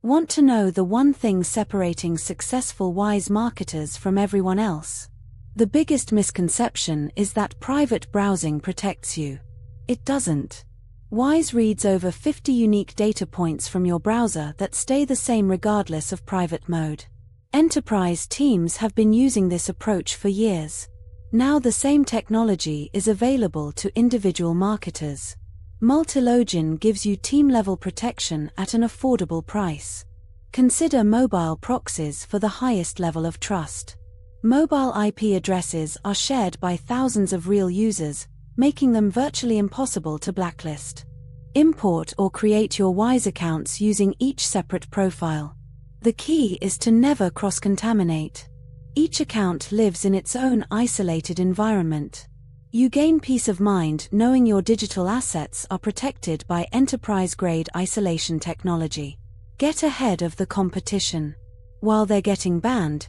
Want to know the one thing separating successful Wise marketers from everyone else? The biggest misconception is that private browsing protects you. It doesn't. Wise reads over 50 unique data points from your browser that stay the same regardless of private mode. Enterprise teams have been using this approach for years. Now the same technology is available to individual marketers. Multilogin gives you team-level protection at an affordable price. Consider mobile proxies for the highest level of trust. Mobile IP addresses are shared by thousands of real users, making them virtually impossible to blacklist. Import or create your Wise accounts using each separate profile. The key is to never cross-contaminate. Each account lives in its own isolated environment. You gain peace of mind knowing your digital assets are protected by enterprise-grade isolation technology. Get ahead of the competition. While they're getting banned,